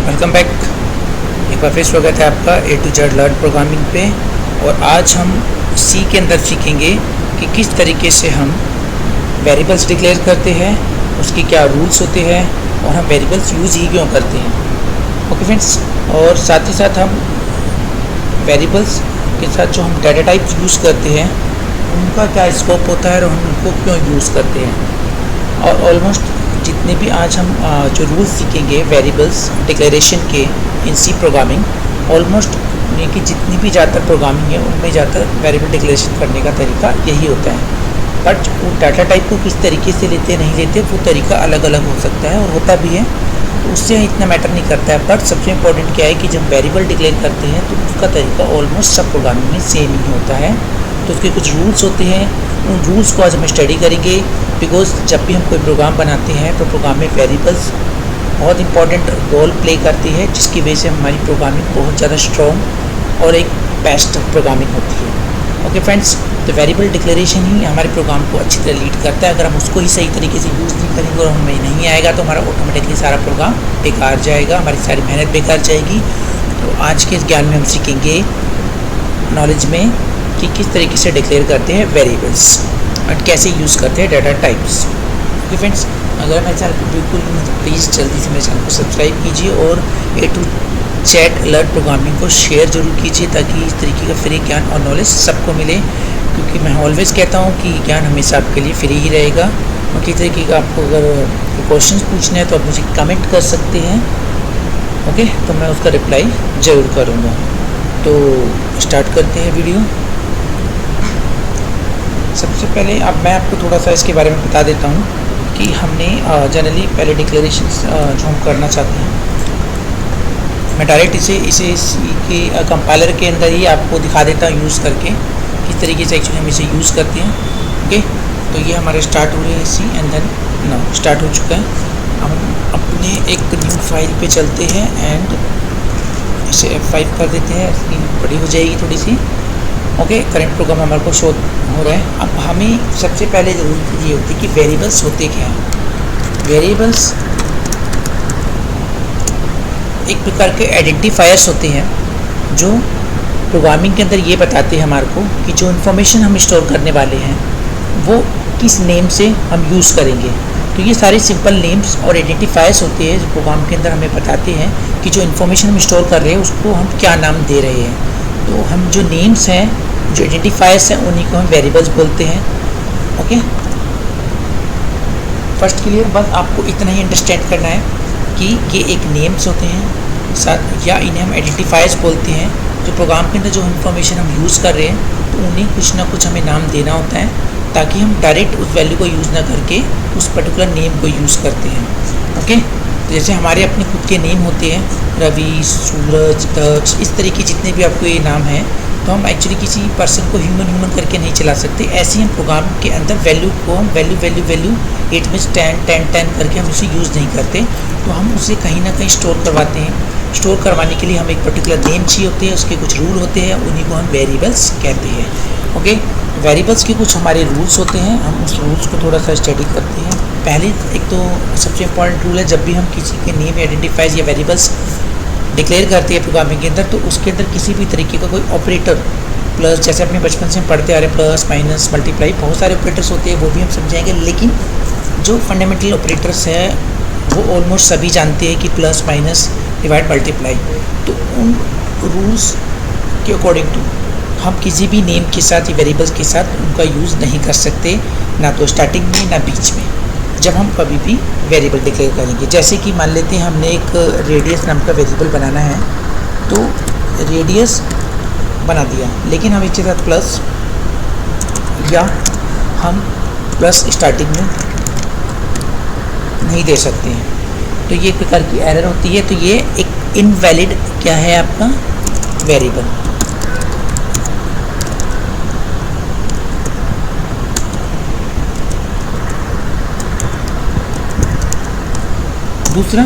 Welcome back. एक बार फिर स्वागत है आपका ए टू जेड लर्न प्रोग्रामिंग पे। और आज हम सी के अंदर सीखेंगे कि किस तरीके से हम वेरिएबल्स डिक्लेयर करते हैं, उसके क्या रूल्स होते हैं और हम वेरिएबल्स यूज़ ही क्यों करते हैं। ओके फ्रेंड्स, और साथ ही साथ हम वेरिएबल्स के साथ जो हम डाटा टाइप्स यूज़ करते हैं उनका क्या स्कोप होता है और हम उनको क्यों यूज़ करते हैं। और ऑलमोस्ट जितने भी आज हम जो रूल्स सीखेंगे वेरिएबल्स डिक्लेरेशन के इन सी प्रोग्रामिंग, ऑलमोस्ट यानी कि जितनी भी ज़्यादातर प्रोग्रामिंग है उनमें ज़्यादातर वेरिएबल डिक्लेरेशन करने का तरीका यही होता है। बट वो डाटा टाइप को किस तरीके से लेते नहीं लेते वो तरीका अलग अलग हो सकता है और होता भी है, तो उससे इतना मैटर नहीं करता है। बट सबसे इम्पोर्टेंट क्या है कि जब वेरिएबल डिक्लेयर करते हैं तो उसका तरीका ऑलमोस्ट सब प्रोग्रामिंग में सेम ही होता है। तो उसके कुछ रूल्स होते हैं, उन रूल्स को आज हम स्टडी करेंगे। बिकॉज जब भी हम कोई प्रोग्राम बनाते हैं तो प्रोग्राम में वेरिएबल्स बहुत इंपॉर्टेंट रोल प्ले करती है, जिसकी वजह से हमारी प्रोग्रामिंग बहुत ज़्यादा स्ट्रॉन्ग और एक बेस्ट प्रोग्रामिंग होती है। ओके फ्रेंड्स, तो वेरिएबल डिक्लेरेशन ही हमारे प्रोग्राम को अच्छी तरह लीड करता है। अगर हम उसको ही सही तरीके से यूज़ नहीं करेंगे और हमें नहीं आएगा तो हमारा ऑटोमेटिकली सारा प्रोग्राम बेकार जाएगा, हमारी सारी मेहनत बेकार जाएगी। तो आज के ज्ञान में हम सीखेंगे नॉलेज में कि किस तरीके से डिक्लेयर करते हैं वेरिएबल्स और कैसे यूज़ करते हैं डाटा टाइप्स। ओके फ्रेंड्स, अगर मेरे चैनल पर बिल्कुल नहीं तो प्लीज़ जल्दी से मेरे चैनल को सब्सक्राइब कीजिए और ए टू जेड लर्न प्रोग्रामिंग को शेयर जरूर कीजिए ताकि इस तरीके का फ्री ज्ञान और नॉलेज सबको मिले। क्योंकि मैं ऑलवेज़ कहता हूँ कि ज्ञान हमेशा आपके लिए फ्री ही रहेगा। और किस तरीके का आपको अगर क्वेश्चन पूछने हैं तो आप मुझे कमेंट कर सकते हैं। ओके, तो मैं उसका रिप्लाई ज़रूर करूँगा। तो स्टार्ट करते हैं वीडियो। सबसे पहले अब मैं आपको थोड़ा सा इसके बारे में बता देता हूँ कि हमने जनरली पहले डिक्लेरेशंस जो हम करना चाहते हैं, मैं डायरेक्ट इसे के कंपाइलर के अंदर ही आपको दिखा देता हूँ यूज़ करके किस तरीके से एक्चुअली हम इसे यूज़ करते हैं। ओके, तो ये हमारे स्टार्ट हो रहे हैं सी एंड देन नो स्टार्ट हो चुका है। अब हम अपने एक न्यू फाइल पे चलते हैं एंड इसे F5 कर देते हैं, स्क्रीन बड़ी हो जाएगी थोड़ी सी। ओके, करंट प्रोग्राम हमारे को शो हो रहा है। अब हमें सबसे पहले ज़रूरी चीज़ ये होती है कि वेरिएबल्स होते क्या हैं। वेरिएबल्स एक प्रकार के आइडेंटिफायर्स होते हैं जो प्रोग्रामिंग के अंदर ये बताते हैं हमारे को कि जो इन्फॉर्मेशन हम स्टोर करने वाले हैं वो किस नेम से हम यूज़ करेंगे। तो ये सारे सिंपल नेम्स और आइडेंटिफायर्स होते हैं जो प्रोग्राम के अंदर हमें बताते हैं कि जो इन्फॉर्मेशन हम स्टोर कर रहे हैं उसको हम क्या नाम दे रहे हैं। तो हम जो नेम्स हैं, जो आइडेंटिफायर्स हैं, उन्हीं को हम वेरिएबल्स बोलते हैं। ओके, फर्स्ट के लिए बस आपको इतना ही अंडरस्टैंड करना है कि ये एक नेम्स होते हैं या इन्हें हम आइडेंटिफायर्स बोलते हैं। जो प्रोग्राम के अंदर जो इन्फॉर्मेशन हम यूज़ कर रहे हैं तो उन्हें कुछ ना कुछ हमें नाम देना होता है ताकि हम डायरेक्ट उस वैल्यू को यूज़ ना करके उस पर्टिकुलर नेम को यूज़ करते हैं। ओके, तो जैसे हमारे अपने खुद के नेम होते हैं, रवि, सूरज, दक्ष, इस तरीके जितने भी आपको ये नाम हैं, तो हम एक्चुअली किसी पर्सन को ह्यूमन करके नहीं चला सकते। ऐसे ही हम प्रोग्राम के अंदर वैल्यू को हम वैल्यू 8 में 10 करके हम उसे यूज़ नहीं करते। तो हम उसे कहीं ना कहीं स्टोर करवाते हैं। स्टोर करवाने के लिए हम एक पर्टिकुलर नेम चाहिए होते हैं, उसके कुछ रूल होते हैं, उन्हीं को हम वेरिएबल्स कहते हैं। ओके, वेरिएबल्स के कुछ हमारे रूल्स होते हैं, हम उस रूल्स को थोड़ा सा स्टडी करते हैं। पहले एक तो सबसे इम्पॉर्टेंट रूल है, जब भी हम किसी के नेम आइडेंटिफाइज या वेरिएबल्स डिक्लेयर करते हैं प्रोग्रामिंग के अंदर तो उसके अंदर किसी भी तरीके का कोई ऑपरेटर प्लस, जैसे अपने बचपन से हम पढ़ते आ रहे हैं, प्लस माइनस मल्टीप्लाई, बहुत सारे ऑपरेटर्स होते हैं, वो भी हम समझाएंगे। लेकिन जो फंडामेंटल ऑपरेटर्स हैं वो ऑलमोस्ट सभी जानते हैं कि प्लस माइनस डिवाइड मल्टीप्लाई। तो उन रूल्स के अकॉर्डिंग टू हम किसी भी नेम के साथ या वेरिएबल्स के साथ उनका यूज़ नहीं कर सकते, ना तो स्टार्टिंग में ना बीच में, जब हम कभी भी वेरिएबल डिक्लेयर करेंगे। जैसे कि मान लेते हैं हमने एक रेडियस नाम का वेरिएबल बनाना है, तो रेडियस बना दिया, लेकिन हम इसके साथ प्लस या हम प्लस स्टार्टिंग में नहीं दे सकते हैं। तो ये एक प्रकार की एरर होती है। तो ये एक इनवैलिड क्या है आपका वेरिएबल। दूसरा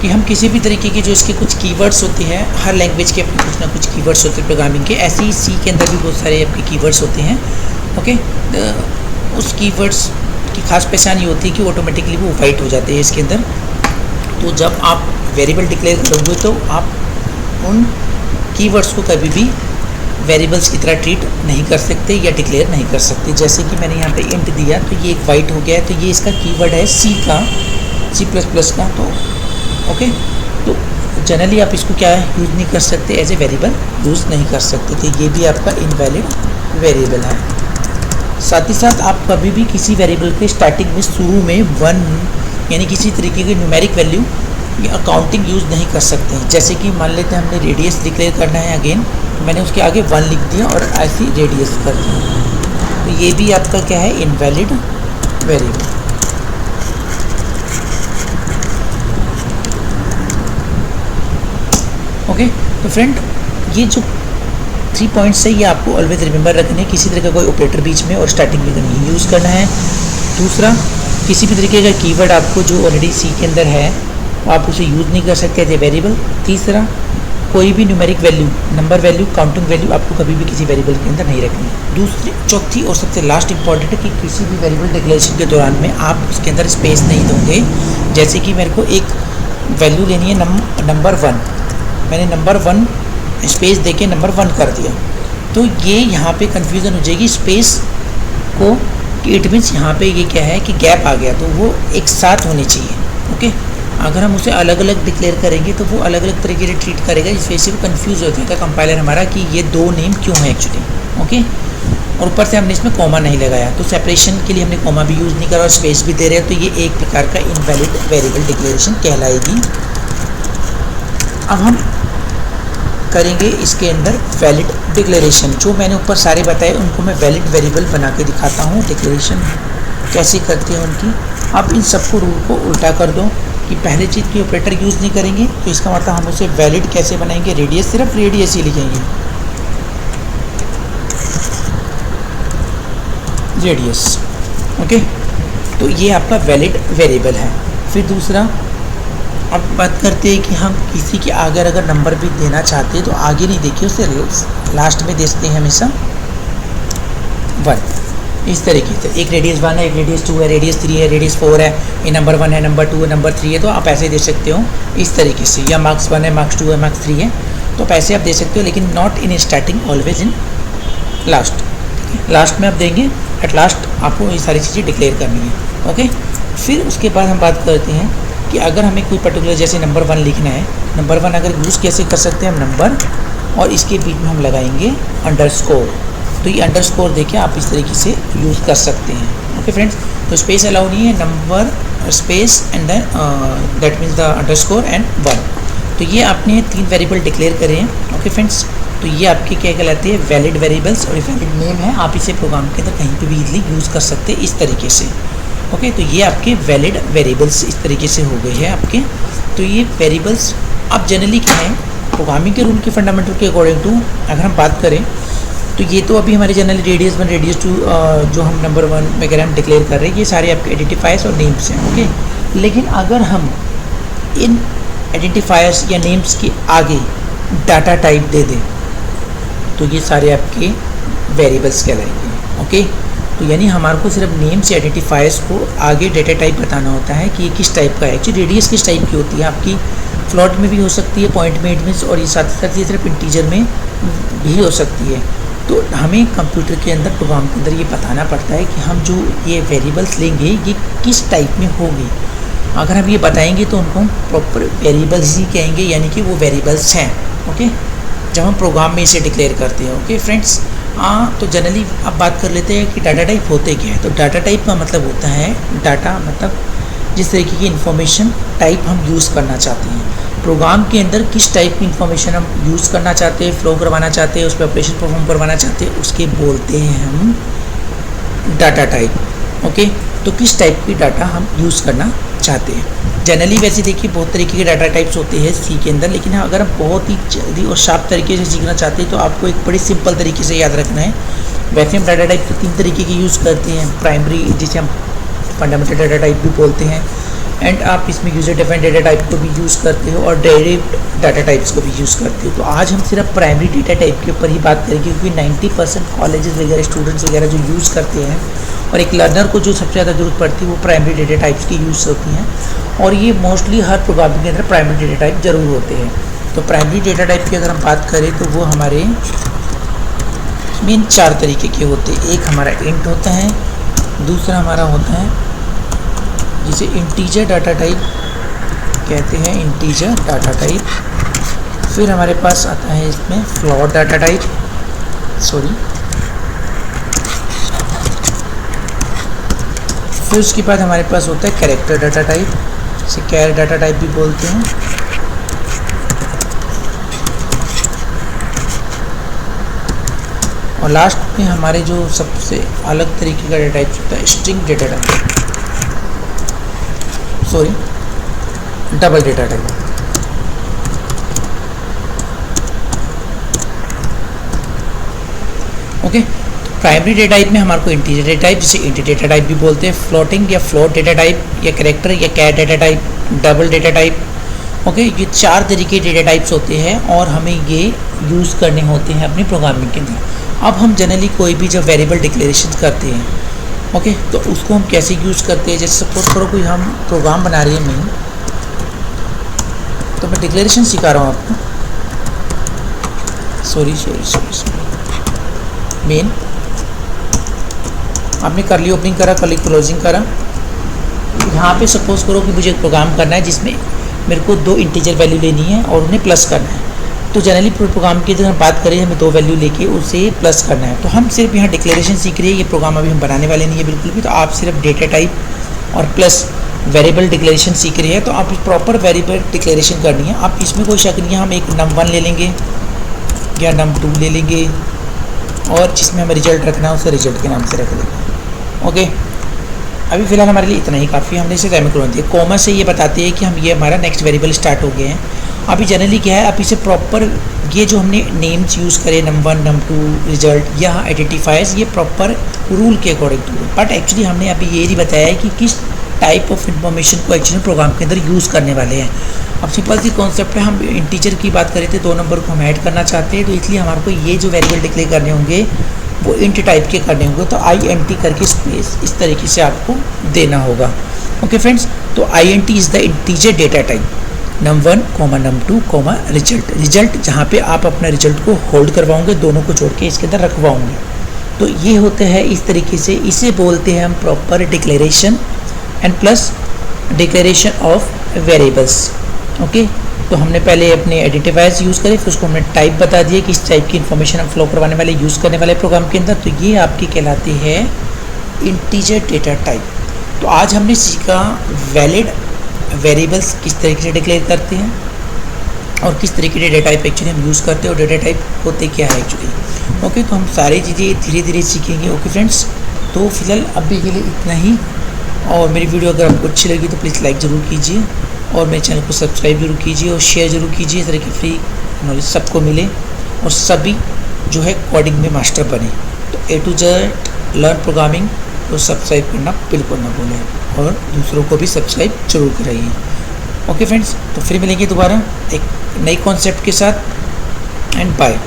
कि हम किसी भी तरीके के जो इसके कुछ कीवर्ड्स होते हैं, हर लैंग्वेज के अपने कुछ ना कुछ कीवर्ड्स होते हैं प्रोग्रामिंग के, ऐसे ही सी के अंदर भी बहुत सारे आपके कीवर्ड्स होते हैं। ओके, उस कीवर्ड्स की खास पहचान ये होती है कि ऑटोमेटिकली वो वाइट हो जाते हैं इसके अंदर। तो जब आप वेरिएबल डिक्लेयर करोगे तो आप उन कीवर्ड्स को कभी भी वेरिएबल्स की तरह ट्रीट नहीं कर सकते या डिक्लेयर नहीं कर सकते। जैसे कि मैंने यहाँ पे इंट दिया तो ये एक वाइट हो गया है, तो ये इसका कीवर्ड है सी का, C++ का। तो ओके, तो जनरली आप इसको क्या यूज़ नहीं कर सकते, एज ए वेरिएबल यूज़ नहीं कर सकते, तो ये भी आपका इनवैलिड वेरिएबल है। साथ ही साथ आप कभी भी किसी वेरिएबल के स्टार्टिंग में शुरू में 1 यानी किसी तरीके की न्यूमेरिक वैल्यू या अकाउंटिंग यूज़ नहीं कर सकते हैं। जैसे कि मान लेते हैं हमने रेडियस डिक्लेयर करना है, अगेन मैंने उसके आगे 1 लिख दिया और ऐसी रेडियस कर दिया, तो ये भी आपका क्या है, इनवैलिड वेरिएबल। ओके, तो फ्रेंड ये जो 3 पॉइंट्स है ये आपको ऑलवेज रिमेंबर रखने, किसी तरह का कोई ऑपरेटर बीच में और स्टार्टिंग में नहीं यूज़ करना है। दूसरा, किसी भी तरीके का कीवर्ड आपको जो ऑलरेडी सी के अंदर है आप उसे यूज़ नहीं कर सकते एज ए वेरिएबल। तीसरा, कोई भी numeric value, number value, counting value आपको कभी भी किसी वेरिएबल के अंदर नहीं रखनी। चौथी और सबसे लास्ट इंपॉर्टेंट है कि किसी भी वेरिएबल डिक्लेरेशन के दौरान में आप उसके अंदर स्पेस नहीं दोगे। जैसे कि मेरे को एक वैल्यू लेनी है नंबर 1, मैंने नंबर 1 स्पेस देके नंबर 1 कर दिया, तो ये यहाँ पे कन्फ्यूज़न हो जाएगी स्पेस को, कि इट मीन्स यहाँ पे ये क्या है कि गैप आ गया, तो वो एक साथ होनी चाहिए। ओके, अगर हम उसे अलग अलग डिक्लेयर करेंगे तो वो अलग अलग तरीके से ट्रीट करेगा, इस वजह से वो कन्फ्यूज़ हो जाएगा कंपाइलर हमारा कि ये 2 नेम क्यों है एक्चुअली। ओके, और ऊपर से हमने इसमें कॉमा नहीं लगाया, तो सेपरेशन के लिए हमने कॉमा भी यूज़ नहीं करा और स्पेस भी दे रहे हैं, तो ये एक प्रकार का इनवैलिड वेरिएबल डिक्लेरेशन कहलाएगी। अब हम करेंगे इसके अंदर वैलिड डिक्लेरेशन। जो मैंने ऊपर सारे बताए उनको मैं वैलिड वेरिएबल बना के दिखाता हूँ। डिक्लेरेशन कैसे करते हैं उनकी, आप इन सबको रूल को उल्टा कर दो कि पहले चीज़ की ऑपरेटर यूज़ नहीं करेंगे, तो इसका मतलब हम उसे वैलिड कैसे बनाएंगे, रेडियस, सिर्फ रेडियस ही लिखेंगे, रेडियस। ओके, तो ये आपका वैलिड वेरिएबल है। फिर दूसरा, अब बात करते हैं कि हम किसी के आगे अगर नंबर भी देना चाहते हैं तो आगे नहीं देखिए, उसे लास्ट में देते हैं हमेशा 1, इस तरीके से। एक रेडियस 1 है, एक रेडियस 2 है, रेडियस 3 है, रेडियस 4 है, ये नंबर 1 है, नंबर 2 है, नंबर 3 है, तो आप ऐसे दे सकते हो इस तरीके से, या मार्क्स 1 है, मार्क्स 2 है, मार्क्स 3 है, तो पैसे आप दे सकते हो, लेकिन not in starting, always in last. Last में आप देंगे, एट लास्ट आपको ये सारी चीज़ें डिक्लेयर करनी है। ओके, फिर उसके बाद हम बात करते हैं कि अगर हमें कोई पर्टिकुलर जैसे नंबर 1 लिखना है, नंबर 1 अगर यूज़ कैसे कर सकते हैं हम, नंबर और इसके बीच में हम लगाएंगे अंडरस्कोर, तो ये अंडरस्कोर देखिए आप इस तरीके से यूज़ कर सकते हैं। ओके फ्रेंड्स, तो स्पेस अलाउ नहीं है, number space and then that means the underscore and 1। तो ये आपने 3 वेरिएबल डिक्लेयर करे हैं। ओके फ्रेंड्स, तो ये आपके क्या कहलाते हैं, वैलिड वेरिएबल्स, और वैलिड नेम है, आप इसे प्रोग्राम के अंदर कहीं पर भी इजीली यूज़ कर सकते हैं इस तरीके से। ओके, तो ये आपके वैलिड वेरिएबल्स इस तरीके से हो गए हैं आपके। तो ये वेरिएबल्स अब जनरली क्या है, प्रोग्रामिंग के रूल के फंडामेंटल के अकॉर्डिंग टू अगर हम बात करें तो ये तो अभी हमारे जनरली रेडियस 1, रेडियस 2 जो हम नंबर 1 वगैरह हम डिक्लेयर कर रहे हैं, ये सारे आपके आइडेंटिफायर्स और नेम्स हैं। ओके, लेकिन अगर हम इन आइडेंटिफायर्स या नेम्स के आगे डाटा टाइप दे दें तो ये सारे आपके वेरिएबल्स कहलाएंगे। ओके, तो यानी हमारे को सिर्फ नेम से आइडेंटिफायर्स को आगे डेटा टाइप बताना होता है कि ये किस टाइप का है। एक्चुअली रेडियस किस टाइप की होती है, आपकी फ्लोट में भी हो सकती है, पॉइंट में, एडमिट्स, और ये साथ साथ ये सिर्फ इंटीजर में भी हो सकती है। तो हमें कंप्यूटर के अंदर, प्रोग्राम के अंदर ये बताना पड़ता है कि हम जो ये वेरिएबल्स लेंगे ये किस टाइप में होगी। अगर हम ये बताएंगे तो उनको हम प्रॉपर वेरिएबल्स ही कहेंगे, यानी कि वो वेरिएबल्स हैं। ओके, जब हम प्रोग्राम में इसे डिक्लेयर करते हैं। ओके फ्रेंड्स, तो जनरली अब बात कर लेते हैं कि डाटा टाइप होते क्या है। तो डाटा टाइप का मतलब होता है, डाटा मतलब जिस तरीके की इन्फॉर्मेशन टाइप हम यूज़ करना चाहते हैं प्रोग्राम के अंदर, किस टाइप की इन्फॉर्मेशन हम यूज़ करना चाहते हैं, फ्लो करवाना चाहते हैं, उस पर ऑपरेशन परफॉर्म करवाना चाहते हैं, उसके बोलते हैं हम डाटा टाइप। ओके, तो किस टाइप की डाटा हम यूज़ करना चाहते हैं। जनरली वैसे देखिए बहुत तरीके के डाटा टाइप्स होते हैं सी के अंदर, लेकिन अगर हम बहुत ही जल्दी और शार्प तरीके से सीखना चाहते हैं तो आपको एक बड़ी सिंपल तरीके से याद रखना है। वैसे हम डाटा टाइप 3 तरीके की यूज़ करते हैं, प्राइमरी जिसे हम फंडामेंटल डाटा टाइप भी बोलते हैं, एंड आप इसमें यूज़र डिफाइंड डाटा टाइप को भी यूज़ करते हो और डेरिवेटिव डाटा टाइप्स को भी यूज़ करते हो। तो आज हम सिर्फ प्राइमरी डाटा टाइप के ऊपर ही बात करेंगे, क्योंकि 90% कॉलेजेस वगैरह स्टूडेंट्स वगैरह जो यूज़ करते हैं और एक लर्नर को जो सबसे ज़्यादा ज़रूरत पड़ती है वो प्राइमरी डेटा टाइप्स की यूज़ होती हैं, और ये मोस्टली हर प्रोग्रामिंग के अंदर प्राइमरी डेटा टाइप ज़रूर होते हैं। तो प्राइमरी डेटा टाइप की अगर हम बात करें तो वो हमारे मेन 4 तरीके के होते हैं। एक हमारा इंट होता है, दूसरा हमारा होता है जिसे इंटीजर डाटा टाइप कहते हैं, इंटीजर डाटा टाइप। फिर हमारे पास आता है इसमें फ्लोट डाटा टाइप, फिर उसके बाद हमारे पास होता है कैरेक्टर डाटा टाइप, इसे कैर डाटा टाइप भी बोलते हैं। और लास्ट में हमारे जो सबसे अलग तरीके का डाटा टाइप होता है string data type, double data type. Okay, primary data type में हमारे को इंटीजर डेटा टाइप जिसे इंट डेटा टाइप भी बोलते हैं, फ्लोटिंग या फ्लोट डेटा टाइप, या कैरेक्टर या char data type, double data type. Okay, ये 4 तरीके डेटा टाइप्स होते हैं और हमें ये यूज़ करने होते हैं अपनी प्रोग्रामिंग के अंदर। अब हम जनरली कोई भी जब वेरिएबल डिक्लेरेशन करते हैं, ओके, तो उसको हम कैसे यूज़ करते हैं। जैसे सपोज करो कोई हम प्रोग्राम बना रहे हैं मेन, तो मैं डिक्लेरेशन सिखा रहा हूँ आपको। सॉरी मेन आपने कर ली ओपनिंग करा, कर ली क्लोजिंग करा। यहाँ पे सपोज करो कि मुझे एक प्रोग्राम करना है जिसमें मेरे को 2 इंटीजर वैल्यू लेनी है और उन्हें प्लस करना है। तो जनरली प्रोग्राम की अगर हम बात करें, हमें 2 वैल्यू लेके उसे प्लस करना है। तो हम सिर्फ यहाँ डिक्लेरेशन सीख रहे हैं, ये प्रोग्राम अभी हम बनाने वाले नहीं है बिल्कुल भी। तो आप सिर्फ डेटा टाइप और प्लस वेरिएबल डिक्लेरेशन सीख रहे हैं, तो आप प्रॉपर वेरिएबल डिक्लेरेशन करनी है। आप इसमें कोई शक नहीं है, हम एक num1 ले लेंगे या num2 ले लेंगे, और जिसमें हमें रिजल्ट रखना है उसे रिजल्ट के नाम से रख लेंगे। ओके, अभी फ़िलहाल हमारे लिए इतना ही काफ़ी। हमने इसे सेमीकोलन दिया, कॉमा से ये बताते हैं कि हम ये हमारा नेक्स्ट वेरिएबल स्टार्ट हो गए हैं। अभी जनरली क्या है, अब इसे प्रॉपर ये जो हमने नेम्स यूज़ करे num1 num2 रिजल्ट या आइडेंटिफायर्स, ये प्रॉपर रूल के अकॉर्डिंग टू, बट एक्चुअली हमने अभी ये नहीं बताया है कि किस टाइप ऑफ इन्फॉर्मेशन को एक्चुअली प्रोग्राम के अंदर यूज़ करने वाले हैं। अब सिंपल सी कॉन्सेप्ट है, हम इंटीजर की बात करें थे, 2 नंबर को हम ऐड करना चाहते हैं, तो इसलिए हमारे को ये जो वेरिएबल डिक्लेयर करने होंगे वो इंट टाइप के करने होंगे। तो int करके स्पेस इस तरीके से आपको देना होगा। ओके फ्रेंड्स, तो int is the integer data type num1, num2, result, जहाँ पे आप अपना रिजल्ट को होल्ड करवाओगे, दोनों को जोड़ के इसके अंदर रखवाओगे। तो ये होते हैं इस तरीके से, इसे बोलते हैं हम proper declaration and plus declaration of variables. Okay, तो हमने पहले अपने आइडेंटिफायर्स यूज़ करे, फिर उसको हमने टाइप बता दिया कि इस टाइप की इन्फॉर्मेशन हम फ्लो करवाने वाले यूज़ करने वाले प्रोग्राम के अंदर। तो ये आपकी कहलाती है इंटीजर डेटा टाइप। तो आज हमने सीखा वैलिड वेरिएबल्स किस तरीके से डिक्लेयर करते हैं और किस तरीके के डेटा टाइप एक्चुअली हम यूज़ करते हैं, और डेटा टाइप होते क्या है एक्चुअली। ओके, तो हम सारी चीज़ें धीरे धीरे सीखेंगे। ओके फ्रेंड्स, तो फिलहाल अभी के लिए इतना ही, और मेरी वीडियो अगर आपको अच्छी लगी तो प्लीज़ लाइक ज़रूर कीजिए, और मेरे चैनल को सब्सक्राइब जरूर कीजिए और शेयर ज़रूर कीजिए, इस तरह की फ्री नॉलेज सबको मिले और सभी जो है कोडिंग में मास्टर बने। तो A to Z learn programming को सब्सक्राइब करना बिल्कुल ना भूलें, और दूसरों को भी सब्सक्राइब जरूर कराइए। ओके फ्रेंड्स, तो फिर मिलेंगे दोबारा एक नई कॉन्सेप्ट के साथ, एंड बाय।